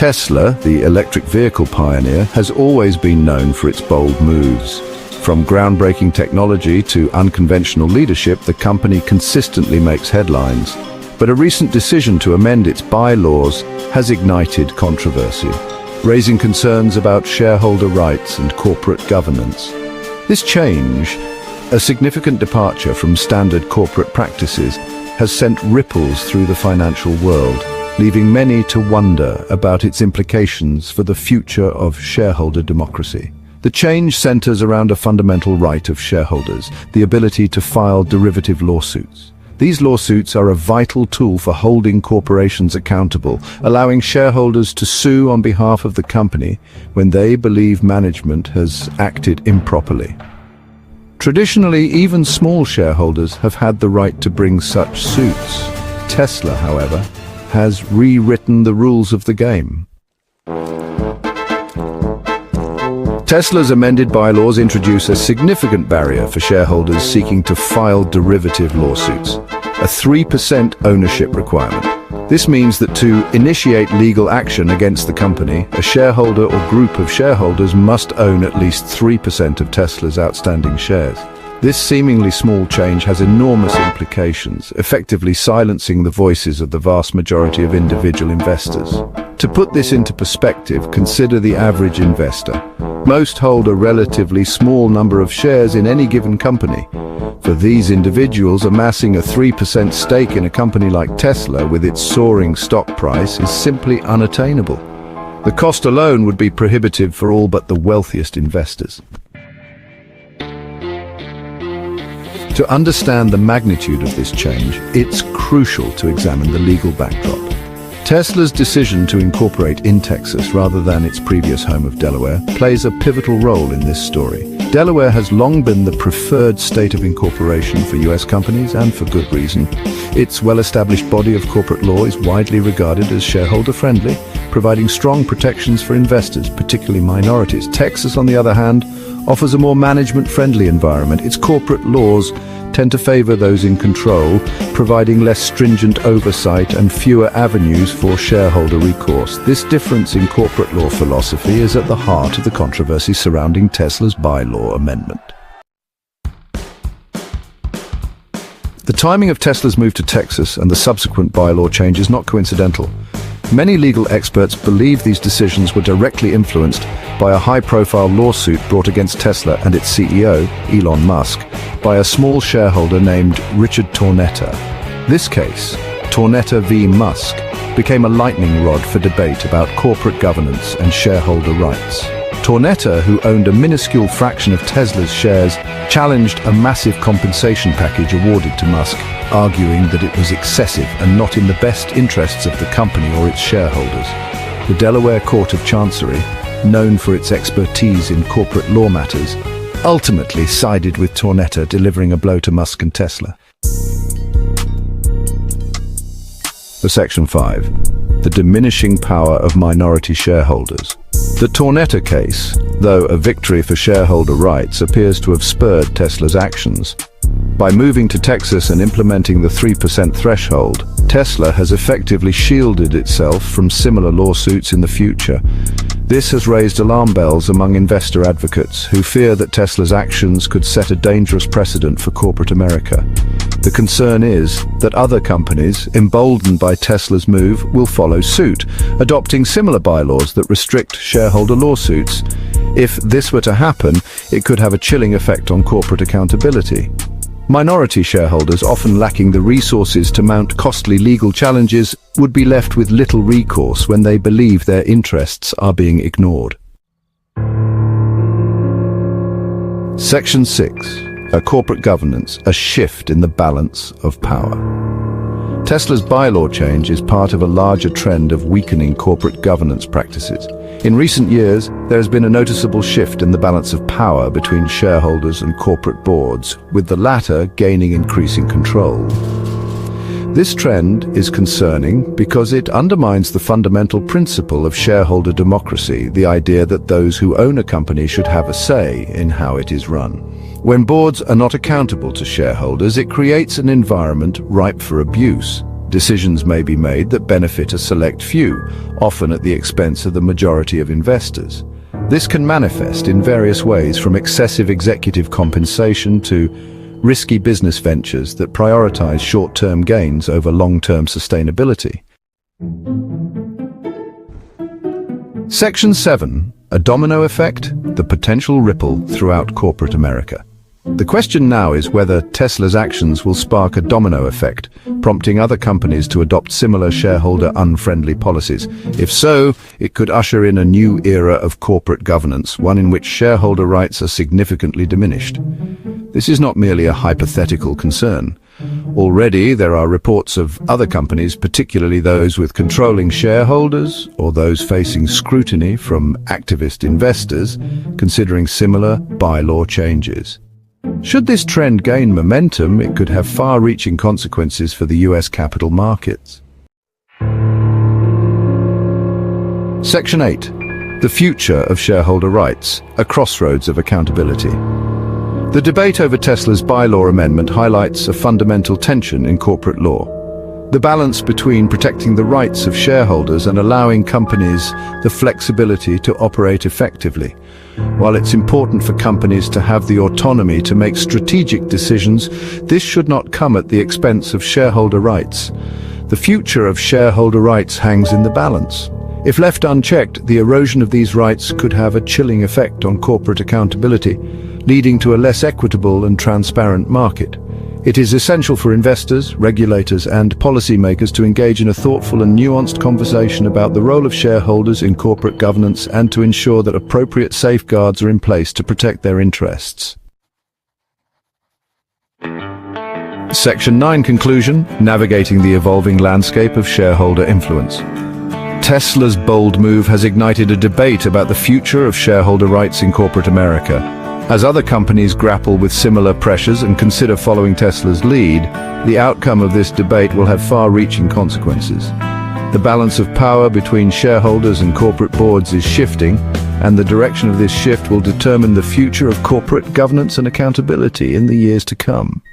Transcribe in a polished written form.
Tesla, the electric vehicle pioneer, has always been known for its bold moves. From groundbreaking technology to unconventional leadership, the company consistently makes headlines. But a recent decision to amend its bylaws has ignited controversy, raising concerns about shareholder rights and corporate governance. This change, a significant departure from standard corporate practices, has sent ripples through the financial world, leaving many to wonder about its implications for the future of shareholder democracy. The change centers around a fundamental right of shareholders, the ability to file derivative lawsuits. These lawsuits are a vital tool for holding corporations accountable, allowing shareholders to sue on behalf of the company when they believe management has acted improperly. Traditionally, even small shareholders have had the right to bring such suits. Tesla, however, has rewritten the rules of the game. Tesla's amended bylaws introduce a significant barrier for shareholders seeking to file derivative lawsuits, a 3% ownership requirement. This means that to initiate legal action against the company, a shareholder or group of shareholders must own at least 3% of Tesla's outstanding shares. This seemingly small change has enormous implications, effectively silencing the voices of the vast majority of individual investors. To put this into perspective, consider the average investor. Most hold a relatively small number of shares in any given company. For these individuals, amassing a 3% stake in a company like Tesla with its soaring stock price is simply unattainable. The cost alone would be prohibitive for all but the wealthiest investors. To understand the magnitude of this change, it's crucial to examine the legal backdrop. Tesla's decision to incorporate in Texas rather than its previous home of Delaware plays a pivotal role in this story. Delaware has long been the preferred state of incorporation for U.S. companies, and for good reason. Its well-established body of corporate law is widely regarded as shareholder-friendly, providing strong protections for investors, particularly minorities. Texas, on the other hand, offers a more management-friendly environment. Its corporate laws tend to favor those in control, providing less stringent oversight and fewer avenues for shareholder recourse. This difference in corporate law philosophy is at the heart of the controversy surrounding Tesla's bylaw amendment. The timing of Tesla's move to Texas and the subsequent bylaw change is not coincidental. Many legal experts believe these decisions were directly influenced by a high-profile lawsuit brought against Tesla and its CEO, Elon Musk, by a small shareholder named Richard Tornetta. This case, Tornetta v. Musk, became a lightning rod for debate about corporate governance and shareholder rights. Tornetta, who owned a minuscule fraction of Tesla's shares, challenged a massive compensation package awarded to Musk, arguing that it was excessive and not in the best interests of the company or its shareholders. The Delaware Court of Chancery, known for its expertise in corporate law matters, ultimately sided with Tornetta, delivering a blow to Musk and Tesla. For Section 5, the diminishing power of minority shareholders. The Tornetta case, though a victory for shareholder rights, appears to have spurred Tesla's actions. By moving to Texas and implementing the 3% threshold, Tesla has effectively shielded itself from similar lawsuits in the future. This has raised alarm bells among investor advocates who fear that Tesla's actions could set a dangerous precedent for corporate America. The concern is that other companies, emboldened by Tesla's move, will follow suit, adopting similar bylaws that restrict shareholder lawsuits. If this were to happen, it could have a chilling effect on corporate accountability. Minority shareholders, often lacking the resources to mount costly legal challenges, would be left with little recourse when they believe their interests are being ignored. Section 6. Corporate governance, a shift in the balance of power. Tesla's bylaw change is part of a larger trend of weakening corporate governance practices. In recent years, there has been a noticeable shift in the balance of power between shareholders and corporate boards, with the latter gaining increasing control. This trend is concerning because it undermines the fundamental principle of shareholder democracy, the idea that those who own a company should have a say in how it is run. When boards are not accountable to shareholders, it creates an environment ripe for abuse. Decisions may be made that benefit a select few, often at the expense of the majority of investors. This can manifest in various ways, from excessive executive compensation to risky business ventures that prioritize short-term gains over long-term sustainability. Section 7. A domino effect, the potential ripple throughout corporate America. The question now is whether Tesla's actions will spark a domino effect, prompting other companies to adopt similar shareholder-unfriendly policies. If so, it could usher in a new era of corporate governance, one in which shareholder rights are significantly diminished. This is not merely a hypothetical concern. Already, there are reports of other companies, particularly those with controlling shareholders or those facing scrutiny from activist investors, considering similar bylaw changes. Should this trend gain momentum, it could have far-reaching consequences for the US capital markets. Section 8. The future of shareholder rights, a crossroads of accountability. The debate over Tesla's bylaw amendment highlights a fundamental tension in corporate law: the balance between protecting the rights of shareholders and allowing companies the flexibility to operate effectively. While it's important for companies to have the autonomy to make strategic decisions, this should not come at the expense of shareholder rights. The future of shareholder rights hangs in the balance. If left unchecked, the erosion of these rights could have a chilling effect on corporate accountability, leading to a less equitable and transparent market. It is essential for investors, regulators, and policymakers to engage in a thoughtful and nuanced conversation about the role of shareholders in corporate governance and to ensure that appropriate safeguards are in place to protect their interests. Section 9. Conclusion: navigating the evolving landscape of shareholder influence. Tesla's bold move has ignited a debate about the future of shareholder rights in corporate America. As other companies grapple with similar pressures and consider following Tesla's lead, the outcome of this debate will have far-reaching consequences. The balance of power between shareholders and corporate boards is shifting, and the direction of this shift will determine the future of corporate governance and accountability in the years to come.